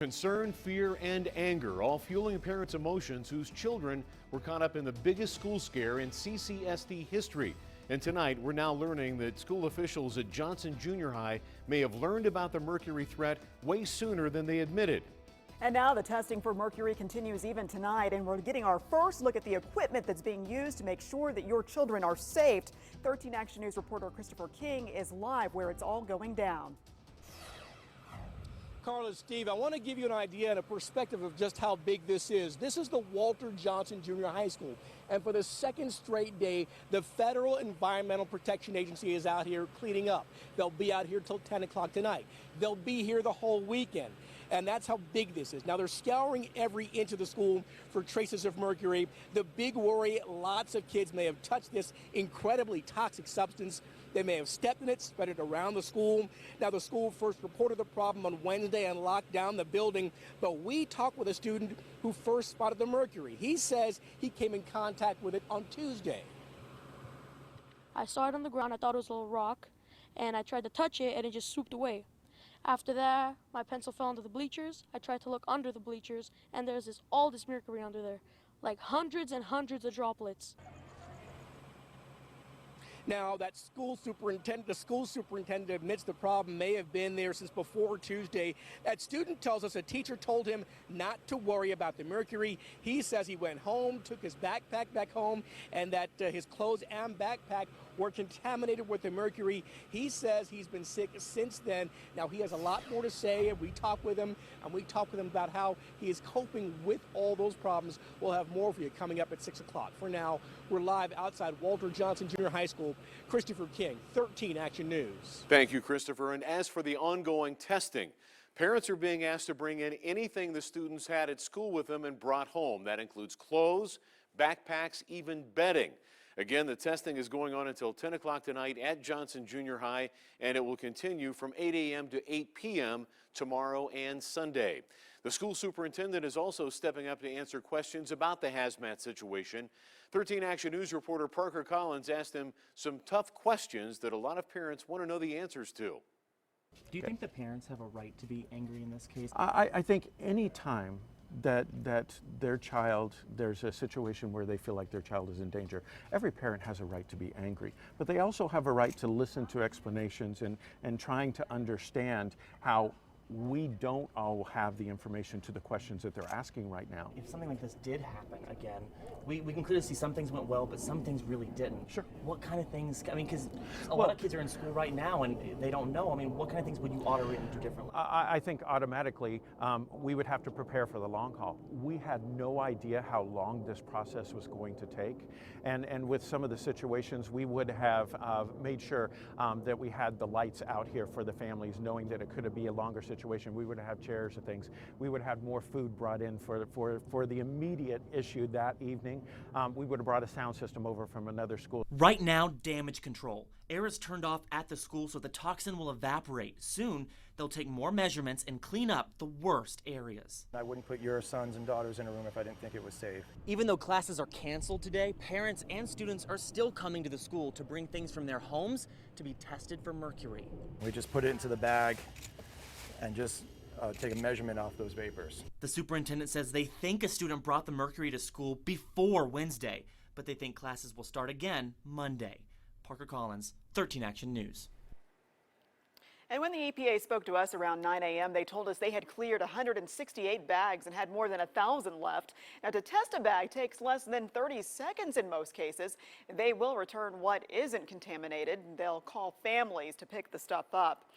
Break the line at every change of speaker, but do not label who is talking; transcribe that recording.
Concern, fear, and anger, all fueling parents' emotions whose children were caught up in the biggest school scare in CCSD history. And tonight, we're now learning that school officials at Johnson Junior High may have learned about the mercury threat way sooner than they admitted.
And now the testing for mercury continues even tonight, and we're getting our first look at the equipment that's being used to make sure that your children are safe. 13 Action News reporter Christopher King is live where it's all going down.
Carla, Steve, I want to give you an idea and a perspective of just how big this is. This is the Walter Johnson Junior High School, and for the second straight day, the Federal Environmental Protection Agency is out here cleaning up. They'll be out here till 10 o'clock tonight. They'll be here the whole weekend, and that's how big this is. Now, they're scouring every inch of the school for traces of mercury. The big worry, lots of kids may have touched this incredibly toxic substance. They may have stepped in it, spread it around the school. Now, the school first reported the problem on Wednesday and locked down the building, but we talked with a student who first spotted the mercury. He says he came in contact with it on Tuesday.
I saw it on the ground. I thought it was a little rock, and I tried to touch it, and it just swooped away. After that, my pencil fell into the bleachers. I tried to look under the bleachers, and there's all this mercury under there, like hundreds and hundreds of droplets.
Now, the school superintendent admits the problem may have been there since before Tuesday. That student tells us a teacher told him not to worry about the mercury. He says he went home, took his backpack back home, and that his clothes and backpack were contaminated with the mercury. He says he's been sick since then. Now, he has a lot more to say, and we talk with him, about how he is coping with all those problems. We'll have more for you coming up at 6 o'clock. For now, we're live outside Walter Johnson Junior High School. Christopher King, 13 Action News.
Thank you, Christopher. And as for the ongoing testing, parents are being asked to bring in anything the students had at school with them and brought home. That includes clothes, backpacks, even bedding. Again, the testing is going on until 10 o'clock tonight at Johnson Junior High, and it will continue from 8 a.m. to 8 p.m. tomorrow and Sunday. The school superintendent is also stepping up to answer questions about the hazmat situation. 13 Action News reporter Parker Collins asked him some tough questions that a lot of parents want to know the answers to.
Do you think the parents have a right to be angry in this case?
I think any time that their child, there's a situation where they feel like their child is in danger, every parent has a right to be angry. But they also have a right to listen to explanations and trying to understand how we don't all have the information to the questions that they're asking right now.
If something like this did happen again, we can clearly see some things went well, but some things really didn't. Sure. What kind of things, I mean, because a lot of kids are in school right now and they don't know. I mean, what kind of things would you auto it and do differently?
I think automatically we would have to prepare for the long haul. We had no idea how long this process was going to take. And with some of the situations, we would have made sure that we had the lights out here for the families, knowing that it could be a longer situation. We would have chairs and things. We would have more food brought in for the immediate issue that evening. We would have brought a sound system over from another school.
Right now, damage control. Air is turned off at the school so the toxin will evaporate. Soon, they'll take more measurements and clean up the worst areas.
I wouldn't put your sons and daughters in a room if I didn't think it was safe.
Even though classes are canceled today, parents and students are still coming to the school to bring things from their homes to be tested for mercury.
We just put it into the bag and just take a measurement off those vapors.
The superintendent says they think a student brought the mercury to school before Wednesday, but they think classes will start again Monday. Parker Collins, 13 Action News.
And when the EPA spoke to us around 9 a.m., they told us they had cleared 168 bags and had more than 1,000 left. Now, to test a bag takes less than 30 seconds in most cases. They will return what isn't contaminated. They'll call families to pick the stuff up.